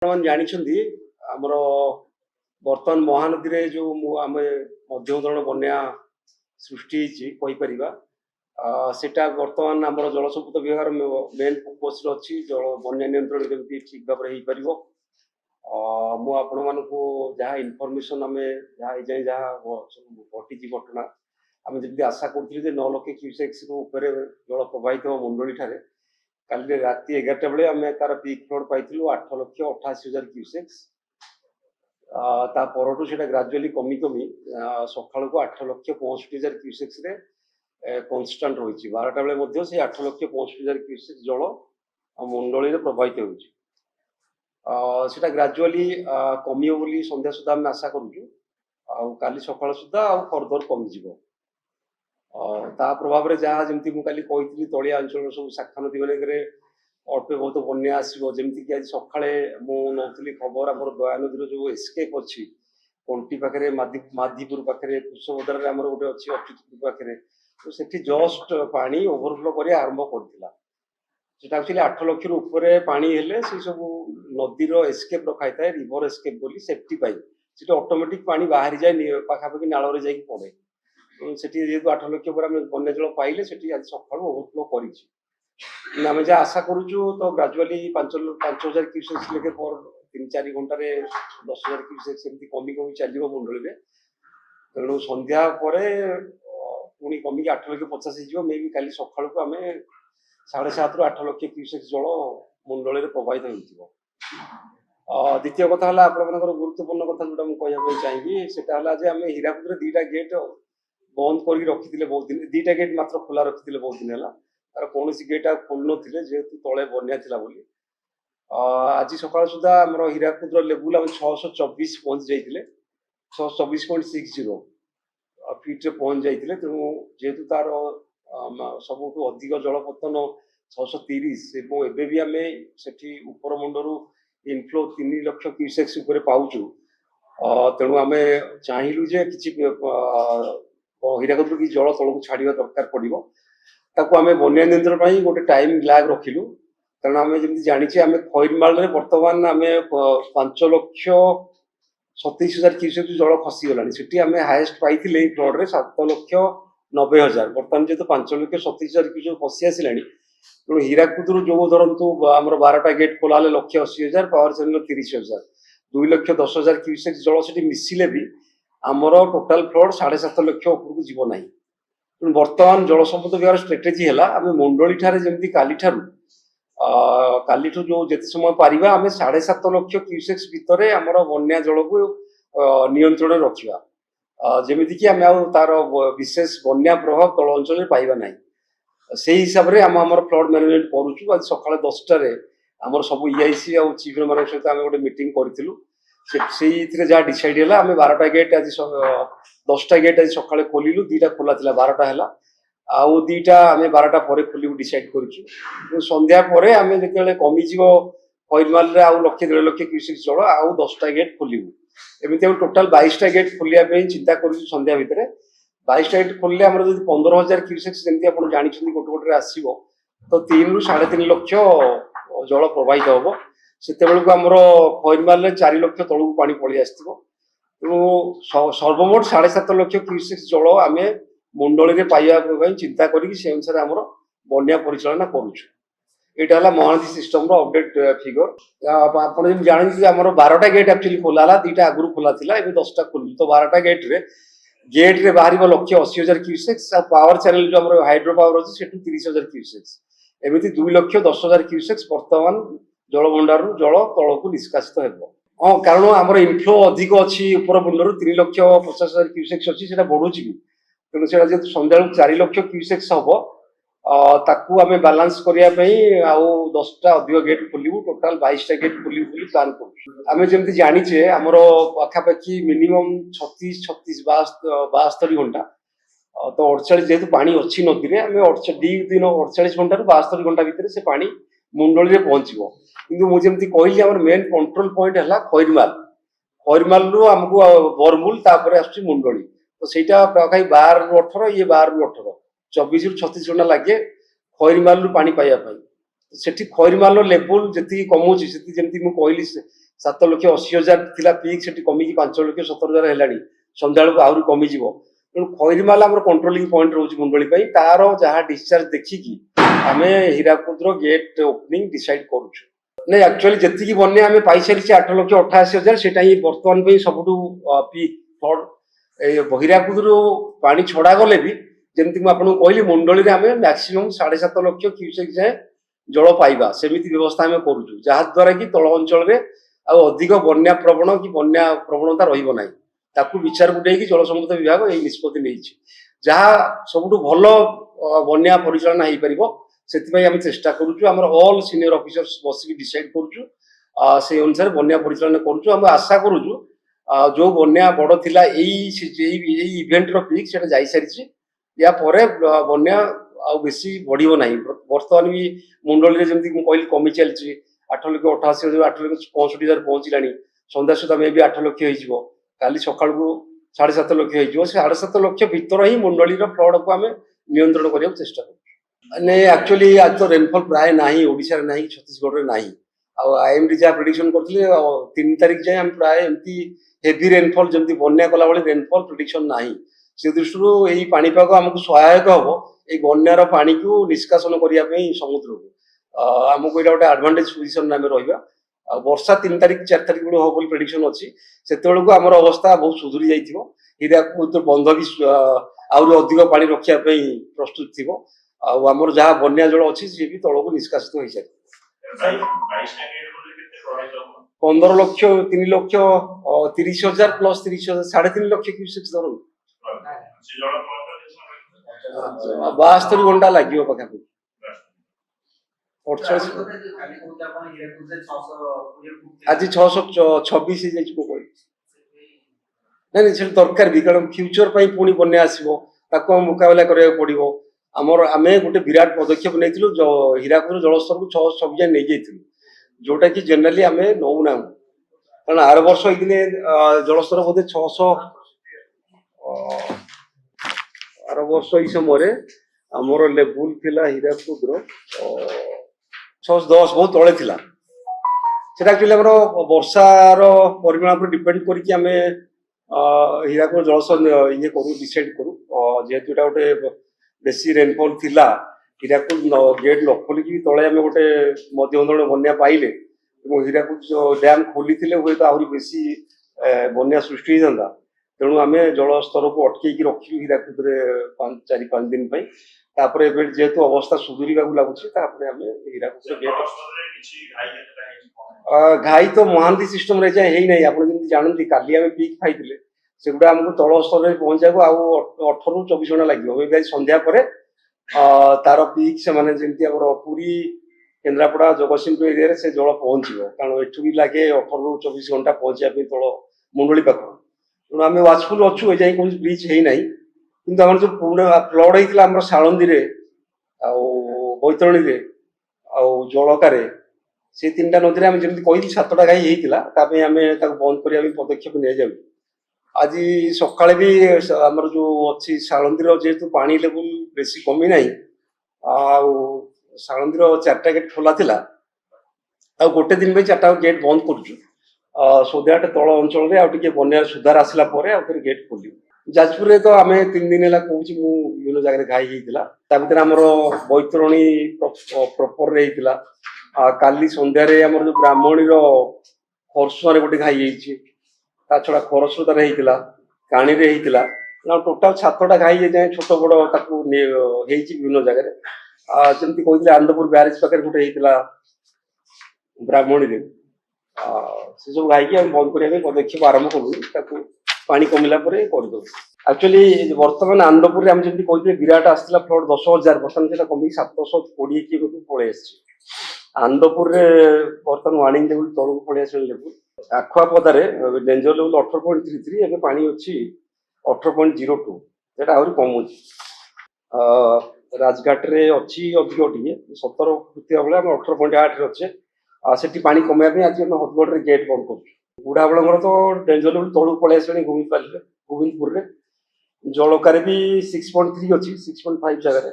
ଆପଣ ଜାଣିଛନ୍ତି ଆମର ବର୍ତ୍ତମାନ ମହାନଦୀରେ ଯୋଉ ଆମେ ମଧ୍ୟମ ଧରଣ ବନ୍ୟା ସୃଷ୍ଟି ହେଇଛି କହିପାରିବା। ସେଟା ବର୍ତ୍ତମାନ ଆମର ଜଳସମ୍ପଦ ବିଭାଗର ମେନ୍ ଫୋକସରେ ଅଛି। ଜଳ ବନ୍ୟା ନିୟନ୍ତ୍ରଣ କେମିତି ଠିକ୍ ଭାବରେ ହେଇପାରିବ। ମୁଁ ଆପଣମାନଙ୍କୁ ଯାହା ଇନଫର୍ମେସନ୍ ଆମେ ଯାହା ଏଯାଏଁ ଯାହା ସବୁ ଘଟିଛି ଘଟଣା, ଆମେ ଯେମିତି ଆଶା କରୁଥିଲେ ଯେ 9 ଲକ୍ଷ କ୍ୟୁସେକ୍ସରୁ ଉପରେ ଜଳ ପ୍ରବାହିତ ହେବ ମୁଣ୍ଡଳିଠାରେ। କାଲି ରାତି 11ଟା ବେଳେ ଆମେ ତାର ପିକ୍ ଫ୍ଲୋଡ୍ ପାଇଥିଲୁ 8,88,000 କ୍ୟୁସେକ୍ସ। ତା ପରଠୁ ସେଟା ଗ୍ରାଜୁଆଲି କମି କମି ସକାଳକୁ 8,65,000 କ୍ୟୁସେକ୍ସରେ କନଷ୍ଟାଣ୍ଟ ରହିଛି। 12ଟା ବେଳେ ମଧ୍ୟ ସେ 8,65,000 କ୍ୟୁସେକ୍ସ ଜଳ ମୁଣ୍ଡଳୀରେ ପ୍ରବାହିତ ହେଉଛି। ସେଟା ଗ୍ରାଜୁଆଲି କମିବ ବୋଲି ସନ୍ଧ୍ୟା ସୁଦ୍ଧା ଆମେ ଆଶା କରୁଛୁ। ଆଉ କାଲି ସକାଳ ସୁଦ୍ଧା ଆଉ ଫର୍ଦର କମିଯିବ। ତା ପ୍ରଭାବରେ ଯାହା ଯେମିତି ମୁଁ କାଲି କହିଥିଲି ତଳିଆ ଅଞ୍ଚଳର ସବୁ ଶାଖା ନଦୀ ମାନଙ୍କରେ ଅଳ୍ପ ବହୁତ ବନ୍ୟା ଆସିବ। ଯେମିତିକି ଆଜି ସକାଳେ ମୁଁ ନଉଥିଲି ଖବର, ଆମର ଦୟା ନଦୀର ଯୋଉ ଏସ୍କେପ୍ ଅଛି କଣ୍ଟି ପାଖରେ, ମାଧିପୁର ପାଖରେ, କୁଶବଦାରରେ ଆମର ଗୋଟେ ଅଛି ଅଚ୍ୟୁତପୁର ପାଖରେ, ତ ସେଠି ଜଷ୍ଟ ପାଣି ଓଭରଫ୍ଲୋ କରିବା ଆରମ୍ଭ କରିଥିଲା। ସେଟା ଆକ୍ଚୁଆଲି 8 ଲକ୍ଷରୁ ଉପରେ ପାଣି ହେଲେ ସେ ସବୁ ନଦୀର ଏସ୍କେପ୍ ରଖାଇଥାଏ, ରିଭର ଏସ୍କେପ୍ ବୋଲି, ସେଫ୍ଟି ପାଇଁ। ସେଠି ଅଟୋମେଟିକ୍ ପାଣି ବାହାରିଯାଏ, ପାଖାପାଖି ନାଳରେ ଯାଇକି ପଡ଼େ। ସେଠି ଯେହେତୁ 8 ଲକ୍ଷ ପରେ ଆମେ ବନ୍ୟା ଜଳ ପାଇଲେ, ସେଠି ଆଜି ସକାଳୁ ଓଭରଫ୍ଲୋ କରିଛି। ଆମେ ଯାହା ଆଶା କରୁଛୁ ତ ଗ୍ରାଜୁଆଲି 5,000 କ୍ୟୁସେକ୍ସ ଲେଖେ ପର 3-4 ଘଣ୍ଟାରେ 10,000 କ୍ୟୁସେକ୍ସ ଏମିତି କମି କମି ଚାଲିବ ମୁଣ୍ଡଳିରେ। ତେଣୁ ସନ୍ଧ୍ୟା ପରେ ପୁଣି କମିକି 8,50,000 ହେଇଯିବ। ମେ ବି କାଲି ସକାଳକୁ ଆମେ 7.5ରୁ 8 ଲକ୍ଷ କ୍ୟୁସେକ୍ସ ଜଳ ମୁଣ୍ଡଳିରେ ପ୍ରବାହିତ ହେଇଯିବ। ଦ୍ୱିତୀୟ କଥା ହେଲା ଆପଣମାନଙ୍କର ଗୁରୁତ୍ୱପୂର୍ଣ୍ଣ କଥା ଯୋଉଟା ମୁଁ କହିବା ପାଇଁ ଚାହିଁବି, ସେଟା ହେଲା ଯେ ଆମେ ହୀରାକୁଦରେ 2ଟା ଗେଟ୍ ବନ୍ଦ କରିକି ରଖିଥିଲେ ବହୁତ ଦିନ। 2ଟା ଗେଟ୍ ମାତ୍ର ଖୋଲା ରଖିଥିଲେ ବହୁତ ଦିନ ହେଲା। ତାର କୌଣସି ଗେଟ୍ ଆଉ ଖୋଲୁନଥିଲେ ଯେହେତୁ ତଳେ ବନ୍ୟା ଥିଲା ବୋଲି। ଆଜି ସକାଳ ସୁଦ୍ଧା ଆମର ହୀରାକୁଦର ଲେବୁଲ ଆମେ 624 ପହଞ୍ଚି ଯାଇଥିଲେ, 624.60 ଫିଟ୍ରେ ପହଞ୍ଚି ଯାଇଥିଲେ। ତେଣୁ ଯେହେତୁ ତାର ସବୁଠୁ ଅଧିକ ଜଳପତନ 630 ଏବଂ ଏବେ ବି ଆମେ ସେଠି ଉପର ମୁଣ୍ଡରୁ ଇନଫ୍ଲୋ 3 ଲକ୍ଷ କ୍ୟୁସେକ୍ସ ଉପରେ ପାଉଛୁ। ତେଣୁ ଆମେ ଚାହିଁଲୁ ଯେ କିଛି ହୀରାକୁଦରୁ କିଛି ଜଳ ତଳକୁ ଛାଡ଼ିବା ଦରକାର ପଡ଼ିବ। ତାକୁ ଆମେ ବନ୍ୟା ନିୟନ୍ତ୍ରଣ ପାଇଁ ଗୋଟେ ଟାଇମ୍ ଲାଗ ରଖିଲୁ। କାରଣ ଆମେ ଯେମିତି ଜାଣିଛେ ଆମେ ଖଇରମାଳରେ ବର୍ତ୍ତମାନ ଆମେ 5,27,000 କ୍ୟୁସେକ୍ସ ଜଳ ଖସିଗଲାଣି। ସେଠି ଆମେ ହାଏଷ୍ଟ ପାଇଥିଲେ ଏଇ ଫ୍ଲଡରେ 7,90,000। ବର୍ତ୍ତମାନ ଯେହେତୁ 5,27,000 କ୍ୟୁସେକ୍ସ ଖସି ଆସିଲାଣି, ତେଣୁ ହୀରାକୁଦରୁ ଯୋଉ ଧରନ୍ତୁ ଆମର 12ଟା ଗେଟ୍ ଖୋଲା ହେଲେ 1,80,000, ପାୱାର ଚ୍ୟାନେଲ 30,000, 2,10,000 କ୍ୟୁସେକ୍ସ ଜଳ ସେଠି ମିଶିଲେ ବି ଆମର ଟୋଟାଲ ଫ୍ଲଡ୍ 7.5 ଲକ୍ଷ ଉପରକୁ ଯିବ ନାହିଁ। ତେଣୁ ବର୍ତ୍ତମାନ ଜଳସମ୍ପଦ ବିଭାଗର ଷ୍ଟ୍ରାଟେଜି ହେଲା ଆମେ ମୁଣ୍ଡଳିଠାରେ ଯେମିତି କାଲିଠୁ ଯୋଉ ଯେତେ ସମୟ ପାରିବା ଆମେ 7.5 ଲକ୍ଷ କ୍ୟୁସେକ୍ସ ଭିତରେ ଆମର ବନ୍ୟା ଜଳକୁ ନିୟନ୍ତ୍ରଣରେ ରଖିବା, ଯେମିତିକି ଆମେ ଆଉ ତାର ବିଶେଷ ବନ୍ୟା ପ୍ରଭାବ ତଳ ଅଞ୍ଚଳରେ ପାଇବା ନାହିଁ। ସେଇ ହିସାବରେ ଆମର ଫ୍ଲଡ୍ ମ୍ୟାନେଜମେଣ୍ଟ କରୁଛୁ। ଆଜି ସକାଳ 10ଟାରେ ଆମର ସବୁ ଇଆଇସି ଆଉ ଚିଫ୍ ମାନଙ୍କ ସହିତ ଆମେ ଗୋଟେ ମିଟିଂ କରିଥିଲୁ। ସେଇଥିରେ ଯାହା ଡିସାଇଡ୍ ହେଲା, ଆମେ 12ଟା ଗେଟ୍ ଆଜି 10ଟା ଗେଟ୍ ଆଜି ସକାଳେ ଖୋଲିଲୁ। 2ଟା ଖୋଲା ଥିଲା, 12ଟା ହେଲା, ଆଉ 2ଟା ଆମେ 12ଟା ପରେ ଖୋଲିବୁ ଡିସାଇଡ୍ କରିଛୁ। ସନ୍ଧ୍ୟା ପରେ ଆମେ ଯେତେବେଳେ କମିଯିବ ଖଇରମାଲରେ ଆଉ 1-1.5 ଲକ୍ଷ କ୍ୟୁସେକ୍ସ ଜଳ, ଆଉ 10ଟା ଗେଟ୍ ଖୋଲିବୁ। ଏମିତି ଆମେ ଟୋଟାଲ 22ଟା ଗେଟ୍ ଖୋଲିବା ପାଇଁ ଚିନ୍ତା କରୁଛୁ ସନ୍ଧ୍ୟା ଭିତରେ। 22ଟା ଗେଟ୍ ଖୋଲିଲେ ଆମର ଯଦି 15,000 କ୍ୟୁସେକ୍ସ ଯେମିତି ଆପଣ ଜାଣିଛନ୍ତି ଗୋଟେ ଆସିବ, ତ 3ରୁ 3.5 ଲକ୍ଷ ଜଳ ପ୍ରବାହିତ ହବ। ସେତେବେଳକୁ ଆମର ଖଇରମାଲରେ 4 ଲକ୍ଷ ତଳକୁ ପାଣି ପଳେଇ ଆସିଥିବ। ତେଣୁ ସର୍ବମୋଟ 7.5 ଲକ୍ଷ କ୍ୟୁସେକ୍ସ ଜଳ ଆମେ ମୁଣ୍ଡଳିରେ ପାଇବା ପାଇଁ ଚିନ୍ତା କରିକି ସେ ଅନୁସାରେ ଆମର ବନ୍ୟା ପରିଚାଳନା କରୁଛୁ। ଏଇଟା ହେଲା ମହାନଦୀ ସିଷ୍ଟମର ଅପଡେଟ୍ ଫିଗର। ଆପଣ ଯେମିତି ଜାଣନ୍ତି ଆମର 12ଟା ଗେଟ୍ ଆକ୍ଚୁଆଲି ଖୋଲା ହେଲା, 2ଟା ଆଗରୁ ଖୋଲା ଥିଲା, ଏବେ 10ଟା ଖୋଲିଲୁ। ତ 12ଟା ଗେଟ୍ରେ ବାହାରିବ 1,80,000 କ୍ୟୁସେକ୍ସ, ଆଉ ପାୱାର ଚ୍ୟାନେଲ ଯୋଉ ଆମର ହାଇଡ୍ରୋ ପାୱାର ଅଛି ସେଠୁ 30,000 କ୍ୟୁସେକ୍ସ। ଏମିତି 2,10,000 କ୍ୟୁସେକ୍ସ ବର୍ତ୍ତମାନ ଜଳଭଣ୍ଡାରରୁ ଜଳ ତଳକୁ ନିଷ୍କାସିତ ହେବ। କାରଣ ଆମର ଇନଫ୍ଲୋ ଅଧିକ ଅଛି ଉପର ମୁଣ୍ଡରୁ, 3,50,000 କ୍ୟୁସେକ୍ସ ଅଛି, ସେଟା ବଢୁଛି ବି। ତେଣୁ ସେଟା ଯେହେତୁ ସନ୍ଧ୍ୟାବେଳକୁ 4 ଲକ୍ଷ କ୍ୟୁସେକ୍ସ ହବ, ତାକୁ ଆମେ ବାଲାନ୍ସ କରିବା ପାଇଁ ଆଉ 10ଟା ଅଧିକ ଗେଟ୍ ଖୋଲିବୁ। ଟୋଟାଲ 22ଟା ଗେଟ୍ ଖୋଲିବୁ ବୋଲି ପ୍ଲାନ୍ କରୁଛୁ। ଆମେ ଯେମିତି ଜାଣିଛେ ଆମର ପାଖାପାଖି ମିନିମମ୍ 72 ଘଣ୍ଟା, ତ 48 ଯେହେତୁ ପାଣି ଅଛି ନଦୀରେ, ଆମେ 48 ଘଣ୍ଟାରୁ 72 ଘଣ୍ଟା ଭିତରେ ସେ ପାଣି ମୁଣ୍ଡଳିରେ ପହଞ୍ଚିବ। କିନ୍ତୁ ମୁଁ ଯେମିତି କହିଲି ଆମର ମେନ୍ କଣ୍ଟ୍ରୋଲ ପଏଣ୍ଟ ହେଲା ଖଇରମାଲରୁ ଆମକୁ ବରମୁଲ, ତାପରେ ଆସୁଛି ମୁଣ୍ଡଳି। ତ ସେଇଟା ପାଖାପାଖି 12ରୁ 18, ଇଏ 12ରୁ 18, 24ରୁ 36 ଘଣ୍ଟା ଲାଗେ ଖଇରମାଲରୁ ପାଣି ପାଇବା ପାଇଁ। ସେଠି ଖଇରମାଲର ଲେବୁଲ ଯେତିକି କମୁଛି, ସେଠି ଯେମିତି ମୁଁ କହିଲି 7,80,000 थिला पीक सेठी कमी 5,70,000 हेलानी संध्या बेलू आहरी कमिजिव तेणु खैरीमाल आम कंट्रोलिंग पॉइंट रोज मुंडली तार जहाँ डिस्चार्ज देखिकी आम हीराकुद गेट ओपनिंग डिसाइड करुचु नहीं एक्चुअली जी बन्या आम पाई सारी 8,88,000 से बर्तमान सब पीक फ्लड हीराकुद पानी छड़ा गले भी जमी मुझे कहली मुंडली आम मैक्सीम 7.5 लाख क्यूसेक जाए जल पाइबा सेमिति व्यवस्था आम करुचु जहाद्वारा कि तल अंचल अधिक बन्या प्रवण कि बन्या प्रवणता रही ताकू विचार को लेकिन जल संपद विभाग यही निष्पत्ति नहीं जहाँ सब भल बन्या परिचालना हो पार से आम चेष्टा करुचु आम ऑल सीनियर ऑफिसर्स बसिक डिसाइड करुचु से अनुसार बन्या परिचालना करुचु आम आशा करुचु जो बन्या बड़ थिला इवेंट रो पीक से जाई सारी या परे बन्या आ बेसी बढ़िबो नाही वर्तमान भी मुंडली जमी कहली कमी चलती 8,88,000 8,65,000 पहुंचलानी संध्या सुधा मे भी 8 लाख हो काली सकाल को 7.5 लाख हो 7.5 लाख भितर ही मुंडली फ्लड को आम नियंत्रण करने चेष्टा कर एक्चुअली आज तो रेनफॉल प्राय ना ओडिशा ना छत्तीसगढ़ में ना आईएमडी जहाँ प्रेडिक्शन करते 3 तारिख जाए प्राय एमती हेवी रेनफॉल जमी बन्या कला रेनफॉल प्रेडिक्शन ना से दृष्टि यही पाणीपाग आमको सहायक हम ये बन्यार पानी को निष्कासन करने समुद्र को आमको यहाँ गोटे आडभांटेज पोजिशन आम रहा वर्षा 3 तारिख 4 तारिख बेलू हम प्रेडिक्शन अच्छी से आम अवस्था बहुत सुधुरी जाइए हीराकुद बंध भी आहरी अधिक पानी रखापी प्रस्तुत थी आमर जहाँ बन्या जल अच्छी सी भी तल को निष्कासित हो सारी 15 लाख 3 लाख 30,000 प्लस 30,000 3.5 लाख क्यूसेक्स धरन 72 घंटा लगे पाखापाखि आज 626 नहीं से दरकार भी कारण फ्यूचर पुणी बन्या आसो मुकाबला करा पड़ो आमर आम गोटे विराट पदक्षेप नहीं हीराकुद जलस्तर को 626 नहीं जाइलु जोटा कि जनरली आम नौना कारण आर वर्ष ये जलस्तर बोधे 600 आर वर्ष ये समय आमर लेवल थिला हीराकुद 610 बहुत तले थिला सेटा एक्चुअली आमर वर्षार परिमाण पर डिपेंड करके आम हीराकुद जलस्तर ये करू डिसाइड करू जेहेतु एटा गोटे बेसी रेनफॉल थिला हीराकुद गेट न खोलिकी तले आम गोटे मध्यम धरण बन्या पाइले हीराकुद डैम खोली हे तो आहरी बेसी बन्या सृष्टि होता तेणु आम जलस्तर को अटकई रखी हीराकुद 4-5 दिन जेहेतु अवस्था सुधुरीवा लगुच हीराकुद घाई तो महानदी सिस्टम रे जाए नहीं आप जानते काली आम पीक खाई से गुड़ा आमको तल स्तर में पहुंचा 18 ରୁ 24 घंटा लगे संध्या पर तार पीक से माने जमी पुरी केन्द्रापड़ा जगतसिंहपुर एरिया से जल पहुंचो कारण एठू भी लगे 18 ରୁ 24 घंटा पहुंचापी तल मुंडली पाख तेणु आम वाचफुल अच्छु जाए कौन ब्रिज है ना कि आम जो पुणे फ्लड होता है सालंदी बैतरणी जलकार से 3टा नदी आम जमी कहली 7टा घाई होता आम बंद करने पदक्षेप नहीं आज सकाଳେ भी आमर जो अच्छी सालंदी जेहेतु पानी लेवल बेसी कमी ना सालंदी 4टा गेट खोला थिला गोटे दिन में 4टा गेट बंद करुचु सो दैट तल अंचल में बन्या सुधार आसला गेट खोलू जाजपुर तो आम 3 दिन है कहूँ विभिन्न जगह घाई होता आमर बैतरणी प्रपर काली संध्यारे आमर जो ब्राह्मणी खरसुआ गोटे घाई छड़ा खरस्रोतार होता काणी टोटाल 7टा घाई जाए छोट बड़ विभिन्न जगह जमी कहते आनंदपुर ब्यारेज पाखे गोटे होता ब्राह्मणी से सब घाई बंद करने पदक्षेप आरंभ करूँ पानी कमिला करदे एक्चुअली बर्तमान आनंदपुर आम जमी कहते विराट आसला फ्लड 10,000 बर्तमान से कमी 720 की पलि आनंदपुर बर्तमान वार्निंग लेवल तौर को पलि आस लेवल आखुआपदारे डेंजर लेवल 18.33 एवं पानी अच्छी 18.02 से आहरी कमुच राजघाट रे अच्छी अधिक टे 17 फुटिया बेले 18.8 अच्छे से पानी कमाई आज हदगढ़ गेट बंद कर बुढ़ाबड़ तो डेंजर लेवल तौर को पलि गोविंदपुर में जलकार भी 6.3 अच्छी 6.5 जगह